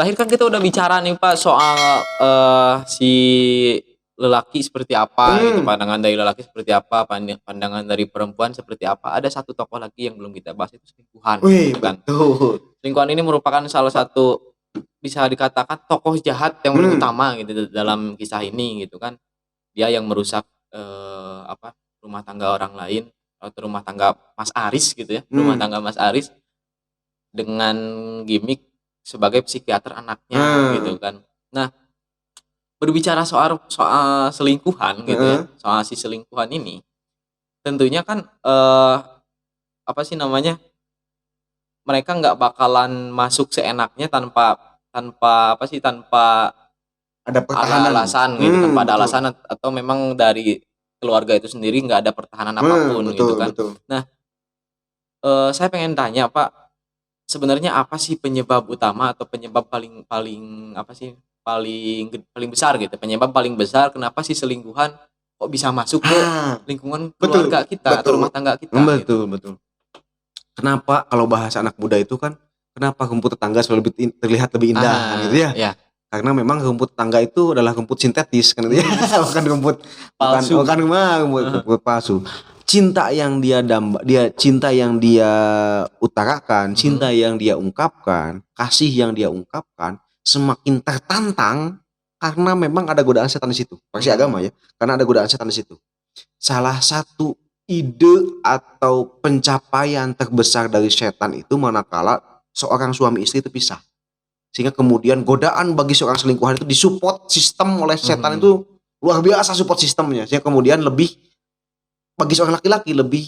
terakhir kan kita udah bicara nih Pak soal si lelaki seperti apa gitu, pandangan dari lelaki seperti apa, pandangan dari perempuan seperti apa. Ada satu tokoh lagi yang belum kita bahas itu selingkuhan Wih, gitu kan. betul. Selingkuhan ini merupakan salah satu bisa dikatakan tokoh jahat yang paling utama gitu dalam kisah ini gitu kan. Dia yang merusak rumah tangga orang lain atau rumah tangga Mas Aris gitu ya, rumah tangga Mas Aris dengan gimmick sebagai psikiater anaknya gitu kan. Nah, berbicara soal selingkuhan gitu ya, soal si selingkuhan ini, tentunya kan apa sih namanya, mereka nggak bakalan masuk seenaknya tanpa apa sih, tanpa Ada ada pertahanan. alasan gitu, tanpa ada Betul. alasan atau memang dari keluarga itu sendiri nggak ada pertahanan apapun Betul, gitu kan. betul. Nah, saya pengen tanya Pak, sebenarnya apa sih penyebab utama atau penyebab paling paling apa sih, paling besar gitu, penyebab paling besar kenapa sih selingkuhan kok bisa masuk ke lingkungan Betul, keluarga kita atau betul. rumah tangga kita gitu? Betul, betul. Kenapa kalau bahasa anak muda itu kan, kenapa rumput tetangga selalu terlihat lebih indah gitu ya? Iya. Karena memang rumput tetangga itu adalah rumput sintetis kan gitu ya. Bukan rumput Palsu. rumput palsu. Cinta yang cinta yang dia utarakan, cinta yang dia ungkapkan, kasih yang dia ungkapkan semakin tertantang karena memang ada godaan setan di situ. Versi agama ya, karena ada godaan setan di situ. Salah satu ide atau pencapaian terbesar dari setan itu manakala seorang suami istri itu pisah. Sehingga kemudian godaan bagi seorang selingkuhan itu disupport sistem oleh setan itu luar biasa support sistemnya. Sehingga kemudian lebih bagi seorang laki-laki lebih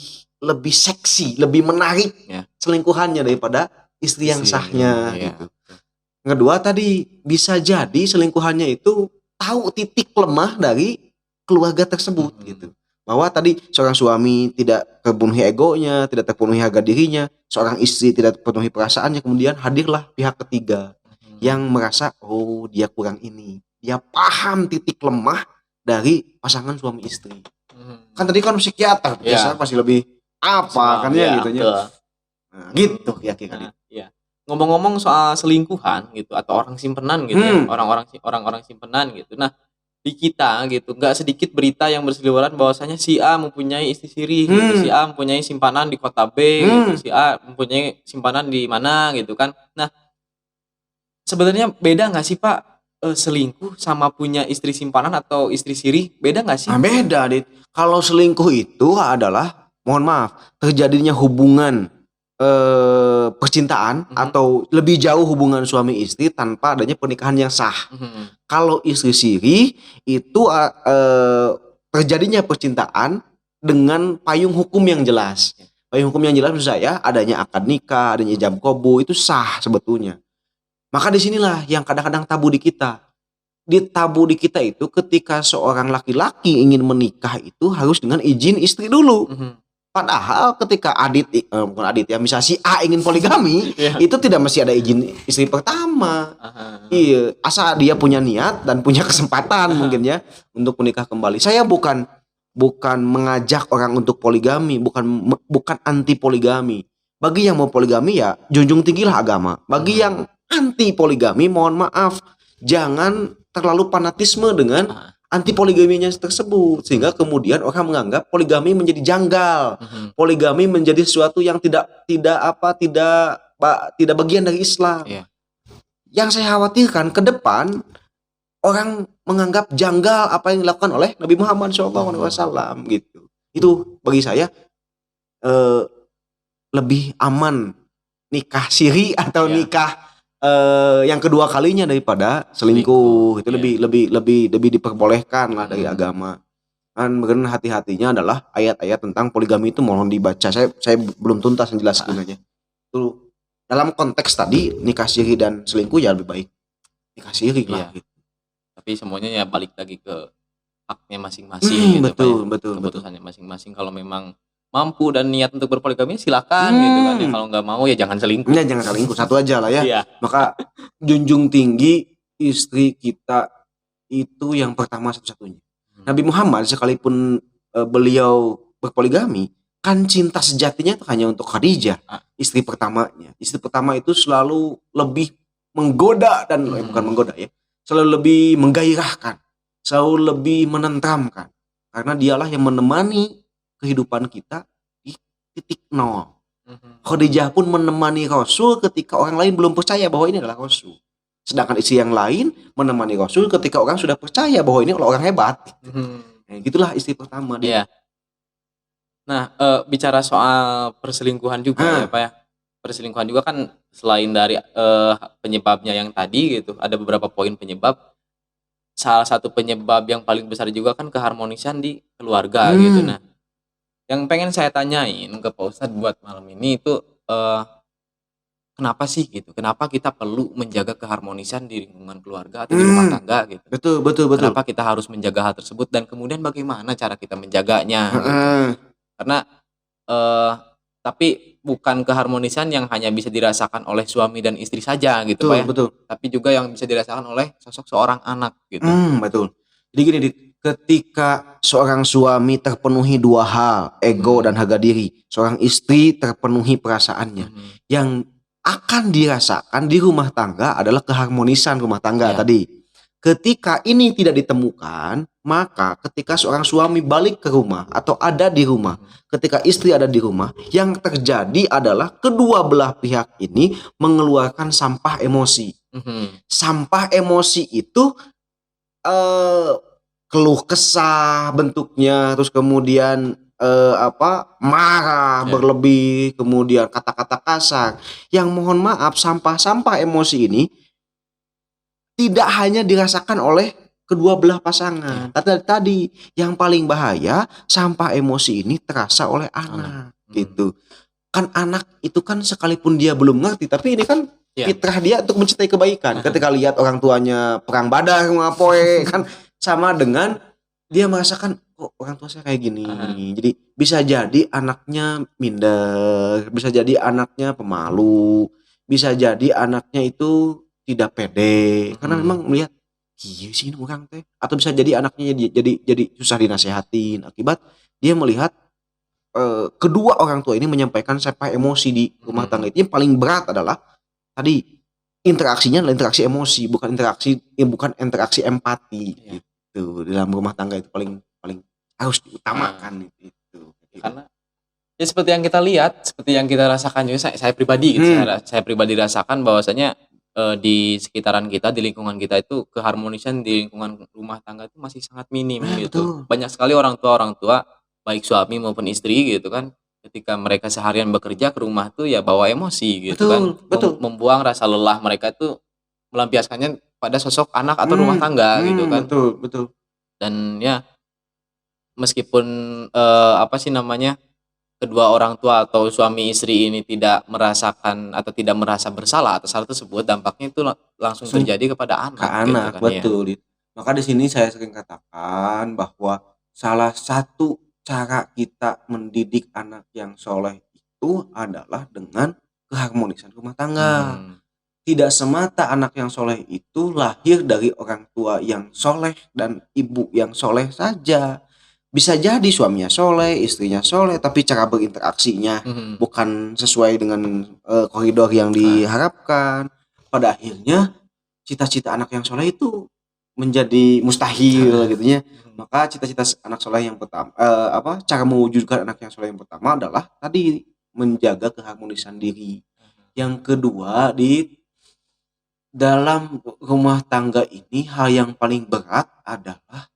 seksi, lebih menarik selingkuhannya daripada istri yang sahnya gitu. Kedua tadi bisa jadi selingkuhannya itu tahu titik lemah dari keluarga tersebut gitu. Bahwa tadi seorang suami tidak terpenuhi egonya, tidak terpenuhi harga dirinya, seorang istri tidak terpenuhi perasaannya, kemudian hadirlah pihak ketiga yang merasa oh dia kurang ini, dia paham titik lemah dari pasangan suami istri. Kan tadi kan psikiater, biasanya pasti lebih apa kan ya gitu ya. Nah, gitu kira-kira. Iya. Ngomong-ngomong soal selingkuhan gitu atau orang simpenan gitu ya, orang-orang simpenan gitu. Nah, di kita gitu nggak sedikit berita yang berseliweran bahwasanya si A mempunyai istri siri gitu, si A mempunyai simpanan di kota B gitu, si A mempunyai simpanan di mana gitu kan. Nah, sebenarnya beda nggak sih Pak, selingkuh sama punya istri simpanan atau istri siri, beda nggak sih? Beda Dit. Kalau selingkuh itu adalah mohon maaf terjadinya hubungan percintaan atau lebih jauh hubungan suami istri tanpa adanya pernikahan yang sah. Kalau istri siri itu terjadinya percintaan dengan payung hukum yang jelas. Payung hukum yang jelas maksud saya adanya akad nikah, adanya ijab qabul itu sah sebetulnya. Maka disinilah yang kadang-kadang tabu di kita. Tabu di kita itu ketika seorang laki-laki ingin menikah itu harus dengan izin istri dulu. Padahal ketika bukan Adit ya, misal si A ingin poligami, itu tidak mesti ada izin istri pertama. Iya, asal dia punya niat dan punya kesempatan mungkin ya untuk menikah kembali. Saya bukan mengajak orang untuk poligami, bukan anti poligami. Bagi yang mau poligami ya junjung tinggilah agama. Bagi yang anti poligami mohon maaf, jangan terlalu fanatisme dengan anti poligaminya tersebut sehingga kemudian orang menganggap poligami menjadi janggal, poligami menjadi sesuatu yang tidak bagian dari Islam. Yang saya khawatirkan ke depan orang menganggap janggal apa yang dilakukan oleh Nabi Muhammad SAW gitu. Itu bagi saya lebih aman nikah siri atau nikah yang kedua kalinya daripada selingkuh. Itu lebih diperbolehkan lah dari agama. Dan hati-hatinya adalah ayat-ayat tentang poligami itu mohon dibaca. Saya belum tuntas menjelaskan aja. Itu dalam konteks tadi nikah siri dan selingkuh ya lebih baik nikah siri lah gitu. Tapi semuanya ya balik lagi ke haknya masing-masing gitu, betul. Keputusannya masing-masing. Kalau memang mampu dan niat untuk berpoligami silakan gitu kan ya. Kalau nggak mau ya jangan selingkuh. Ya jangan selingkuh, satu aja lah ya. Maka junjung tinggi istri kita itu yang pertama satu-satunya. Nabi Muhammad sekalipun beliau berpoligami, kan cinta sejatinya itu hanya untuk Khadijah, istri pertamanya. Istri pertama itu selalu lebih menggoda dan bukan menggoda ya, selalu lebih menggairahkan, selalu lebih menenteramkan, karena dialah yang menemani kehidupan kita di titik nol. Khadijah pun menemani Rasul ketika orang lain belum percaya bahwa ini adalah Rasul. Sedangkan istri yang lain menemani Rasul ketika orang sudah percaya bahwa ini orang hebat. Nah, gitulah istri pertama dia. Iya. Nah, bicara soal perselingkuhan juga ya Pak ya. Perselingkuhan juga kan selain dari penyebabnya yang tadi gitu, ada beberapa poin penyebab. Salah satu penyebab yang paling besar juga kan keharmonisan di keluarga gitu. Nah, yang pengen saya tanyain ke Pak Ustadz buat malam ini itu kenapa sih gitu? Kenapa kita perlu menjaga keharmonisan di lingkungan keluarga atau di rumah tangga gitu? Betul. Kenapa kita harus menjaga hal tersebut dan kemudian bagaimana cara kita menjaganya gitu? Karena tapi bukan keharmonisan yang hanya bisa dirasakan oleh suami dan istri saja gitu Pak ya. Betul. Tapi juga yang bisa dirasakan oleh sosok seorang anak gitu. Betul. Jadi gini, ketika seorang suami terpenuhi dua hal, ego dan harga diri, seorang istri terpenuhi perasaannya. Yang akan dirasakan di rumah tangga adalah keharmonisan rumah tangga tadi. Ketika ini tidak ditemukan, maka ketika seorang suami balik ke rumah atau ada di rumah, ketika istri ada di rumah, yang terjadi adalah kedua belah pihak ini mengeluarkan sampah emosi. Sampah emosi itu keluh kesah bentuknya, terus kemudian marah berlebih, kemudian kata-kata kasar. Yang mohon maaf, sampah-sampah emosi ini tidak hanya dirasakan oleh kedua belah pasangan. Tadi yang paling bahaya, sampah emosi ini terasa oleh anak. Gitu. Kan anak itu kan sekalipun dia belum ngerti, tapi ini kan fitrah dia untuk mencintai kebaikan. Ketika lihat orang tuanya perang badar ngapoe kan sama dengan dia merasakan kok orang tua saya kayak gini. Jadi bisa jadi anaknya minder, bisa jadi anaknya pemalu, bisa jadi anaknya itu tidak pede karena memang melihat iya sih ini orang teh, atau bisa jadi anaknya jadi susah dinasehatin akibat dia melihat kedua orang tua ini menyampaikan sampah emosi di rumah tangga. Itu yang paling berat adalah tadi interaksinya adalah interaksi emosi, bukan interaksi empati gitu. Dalam rumah tangga itu paling harus diutamakan itu. Karena ya seperti yang kita lihat, seperti yang kita rasakan juga saya pribadi gitu. Saya pribadi rasakan bahwasanya di sekitaran kita, di lingkungan kita itu keharmonisan di lingkungan rumah tangga itu masih sangat minim gitu. Banyak sekali orang tua baik suami maupun istri gitu kan, ketika mereka seharian bekerja ke rumah tuh ya bawa emosi gitu kan. Membuang rasa lelah mereka itu melampiaskannya pada sosok anak atau rumah tangga gitu kan. Betul. Dan ya meskipun kedua orang tua atau suami istri ini tidak merasakan atau tidak merasa bersalah atas hal tersebut, dampaknya itu langsung terjadi kepada anak. Anak, gitu kan, betul. Ya. Maka di sini saya sering katakan bahwa salah satu cara kita mendidik anak yang soleh itu adalah dengan keharmonisan rumah tangga. Tidak semata anak yang soleh itu lahir dari orang tua yang soleh dan ibu yang soleh saja. Bisa jadi suaminya soleh, istrinya soleh, tapi cara berinteraksinya bukan sesuai dengan koridor yang diharapkan. Pada akhirnya cita-cita anak yang soleh itu menjadi mustahil gitu ya. Maka cita-cita anak soleh yang pertama, cara mewujudkan anak yang soleh yang pertama adalah tadi menjaga keharmonisan diri. Yang kedua, di dalam rumah tangga ini hal yang paling berat adalah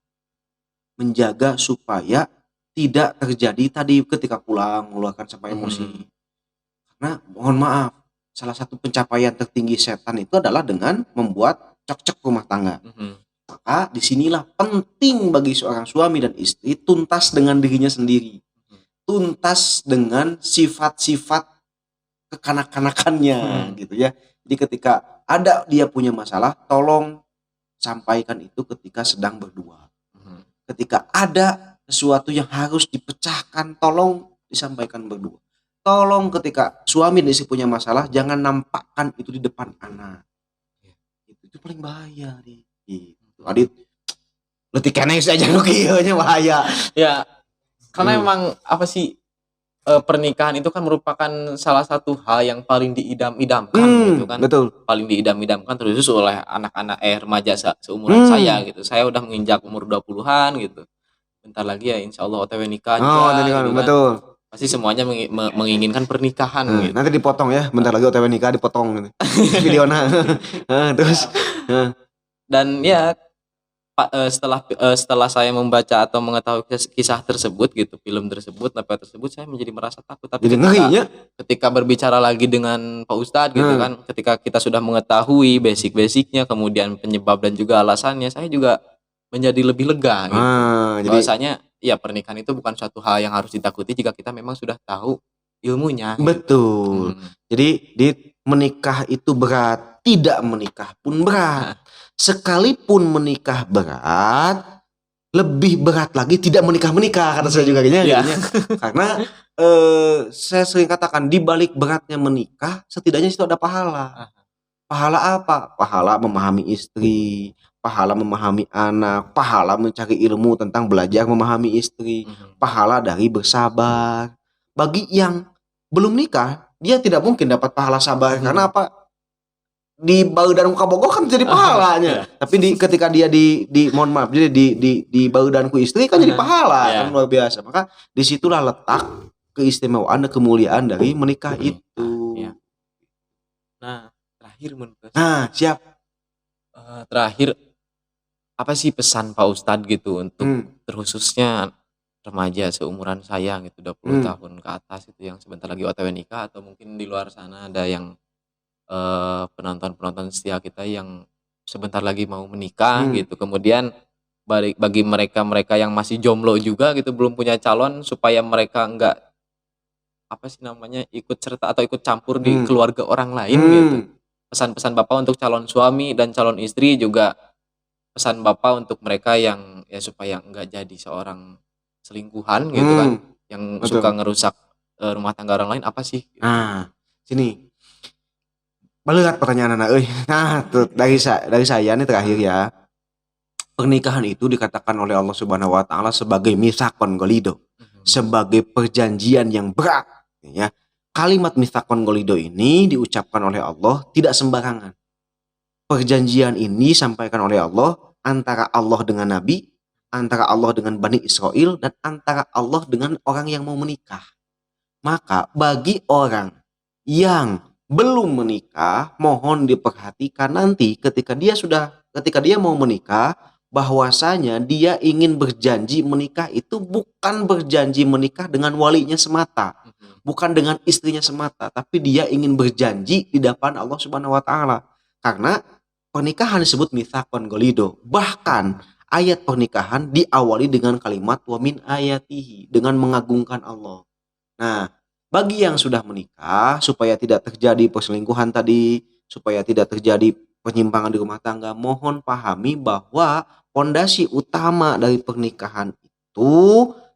menjaga supaya tidak terjadi tadi ketika pulang mengeluarkan sampah emosi. Karena mohon maaf, salah satu pencapaian tertinggi setan itu adalah dengan membuat cekcok rumah tangga. Maka disinilah penting bagi seorang suami dan istri tuntas dengan dirinya sendiri, tuntas dengan sifat-sifat kekanak-kanakannya gitu ya. Jadi ketika ada dia punya masalah, tolong sampaikan itu ketika sedang berdua. Ketika ada sesuatu yang harus dipecahkan, tolong disampaikan berdua. Tolong ketika suami dan istri punya masalah, jangan nampakkan itu di depan anak. Itu paling bahaya nih. Adit, letik keneng saja lu bahaya. Ya, karena emang apa sih pernikahan itu kan merupakan salah satu hal yang paling diidam-idamkan gitu kan. Betul. Paling diidam-idamkan terkhusus oleh anak-anak remaja seumuran saya gitu. Saya udah menginjak umur 20-an gitu. Bentar lagi ya insya Allah OTW nikah Oh, juga tadi kan gitu kan. betul. Pasti semuanya menginginkan pernikahan gitu. Nanti dipotong ya, bentar lagi OTW nikah dipotong gitu. Videona. Terus Dan ya setelah saya membaca atau mengetahui kisah tersebut gitu, film tersebut, novel tersebut, saya menjadi merasa takut. Tapi jadi ngerinya. ketika berbicara lagi dengan Pak Ustadz gitu kan, ketika kita sudah mengetahui basic-basicnya, kemudian penyebab dan juga alasannya, saya juga menjadi lebih lega gitu. Jadi Bahwasanya ya pernikahan itu bukan suatu hal yang harus ditakuti jika kita memang sudah tahu ilmunya. betul. Jadi menikah itu berat, tidak menikah pun berat. Sekalipun menikah berat, lebih berat lagi tidak menikah kata saya juga Iya. Karena saya sering katakan di balik beratnya menikah, setidaknya situ ada pahala. Pahala apa? Pahala memahami istri, pahala memahami anak, pahala mencari ilmu tentang belajar memahami istri, pahala dari bersabar. Bagi yang belum nikah, dia tidak mungkin dapat pahala sabar. Karena apa? Di Baeudan Kabogo kan jadi pahalanya. Tapi ketika dia mohon maaf, jadi di Baeudanku istri kan jadi pahala, kan luar biasa. Maka disitulah letak keistimewaan dan kemuliaan dari menikah itu. Nah, terakhir menurut siap. Terakhir, apa sih pesan Pak Ustadz gitu untuk terkhususnya remaja seumuran saya gitu, 20 tahun ke atas itu yang sebentar lagi OTW nikah, atau mungkin di luar sana ada yang penonton-penonton setia kita yang sebentar lagi mau menikah gitu. Kemudian bagi mereka yang masih jomblo juga gitu, belum punya calon, supaya mereka enggak ikut serta atau ikut campur di keluarga orang lain gitu. Pesan-pesan Bapak untuk calon suami dan calon istri, juga pesan Bapak untuk mereka yang ya supaya enggak jadi seorang selingkuhan gitu kan, yang suka ngerusak rumah tangga orang lain, apa sih? Nah, sini. Melihat pertanyaan anak, tuh dari saya nih terakhir ya. Pernikahan itu dikatakan oleh Allah Subhanahu wa taala sebagai mitsaqon golido, sebagai perjanjian yang berat, ya. Kalimat mitsaqon golido ini diucapkan oleh Allah tidak sembarangan. Perjanjian ini disampaikan oleh Allah antara Allah dengan Nabi, antara Allah dengan Bani Israel, dan antara Allah dengan orang yang mau menikah. Maka bagi orang yang belum menikah, mohon diperhatikan nanti ketika dia mau menikah, bahwasanya dia ingin berjanji menikah itu bukan berjanji menikah dengan walinya semata, bukan dengan istrinya semata, tapi dia ingin berjanji di depan Allah Subhanahu wa taala. Karena pernikahan disebut mitsaqon golido. Bahkan ayat pernikahan diawali dengan kalimat wa min ayatihi, dengan mengagungkan Allah. Nah, bagi yang sudah menikah, supaya tidak terjadi perselingkuhan tadi, supaya tidak terjadi penyimpangan di rumah tangga, mohon pahami bahwa fondasi utama dari pernikahan itu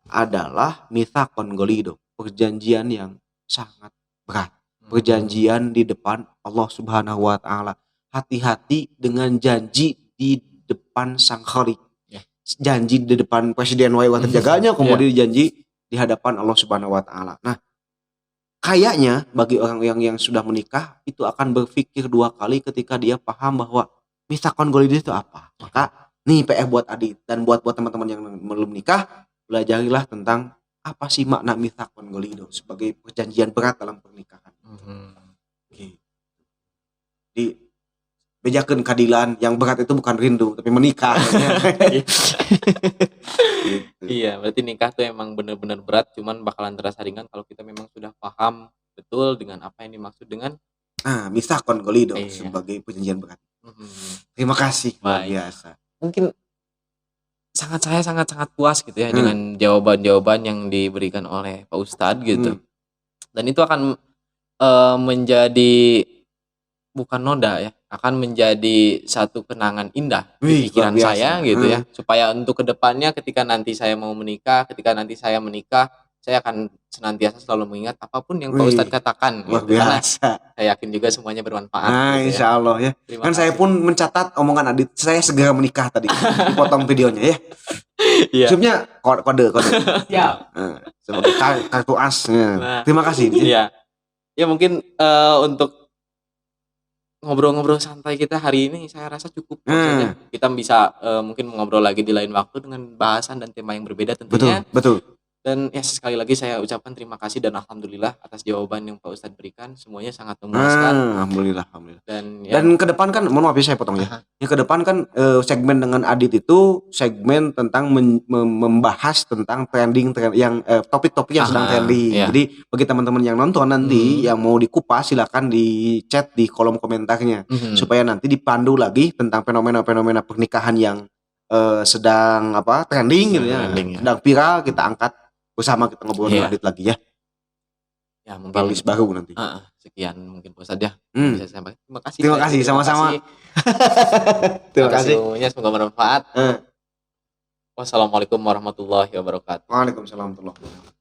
adalah mitsaqon golido, perjanjian yang sangat berat, perjanjian di depan Allah Subhanahu wa taala. Hati-hati dengan janji di depan sang khalik, janji di depan presiden wae terjaganya, kemudian janji di hadapan Allah Subhanahu wa taala. Nah, kayaknya bagi orang yang sudah menikah itu akan berpikir dua kali ketika dia paham bahwa mitsaqon golido itu apa. Maka nih PR buat Adi dan buat teman-teman yang belum nikah, belajarilah tentang apa sih makna mitsaqon golido sebagai perjanjian berat dalam pernikahan. Di bejakeun kadilan yang berat itu bukan rindu tapi menikah. Iya, berarti nikah tuh emang benar-benar berat, cuman bakalan terasa ringan kalau kita memang sudah paham betul dengan apa yang dimaksud dengan mitsaqon golido sebagai perjanjian berat. Terima kasih, luar biasa. Mungkin saya sangat puas gitu ya dengan jawaban-jawaban yang diberikan oleh Pak Ustadz gitu. Dan itu akan menjadi bukan noda ya, akan menjadi satu kenangan indah di pikiran saya gitu ya, supaya untuk kedepannya ketika nanti saya mau menikah, ketika nanti saya menikah, saya akan senantiasa selalu mengingat apapun yang Pak Ustadz katakan gitu, karena saya yakin juga semuanya bermanfaat gitu insya Allah ya. Kan saya pun mencatat omongan Adit, saya segera menikah tadi, dipotong videonya ya. Iya. Maksudnya kode. Siap. Sebagai kartu as. Nah, Terima kasih. Iya. Ya mungkin untuk ngobrol-ngobrol santai kita hari ini saya rasa cukup saja. Kita bisa mungkin ngobrol lagi di lain waktu dengan bahasan dan tema yang berbeda tentunya. Betul. Dan ya sekali lagi saya ucapkan terima kasih dan alhamdulillah atas jawaban yang Pak Ustadz berikan, semuanya sangat memuaskan. Alhamdulillah. Dan ke depan kan, mohon maaf ya saya potong ya. Yang ke depan kan segmen dengan Adit itu segmen tentang membahas tentang trending yang topik-topik yang sedang trending. Iya. Jadi bagi teman-teman yang nonton nanti yang mau dikupas silakan di chat di kolom komentarnya supaya nanti dipandu lagi tentang fenomena-fenomena pernikahan yang sedang trending gitu ya. Sedang viral, kita angkat bersama, kita ngobrol dengan Adit lagi ya. Ya mungkin list baru nanti. Sekian mungkin Pak Ustadz ya. Bisa saya sampaikan. Terima kasih sama-sama. Terima kasih semuanya, semoga bermanfaat. Wassalamualaikum warahmatullahi wabarakatuh. Waalaikumsalam warahmatullahi wabarakatuh.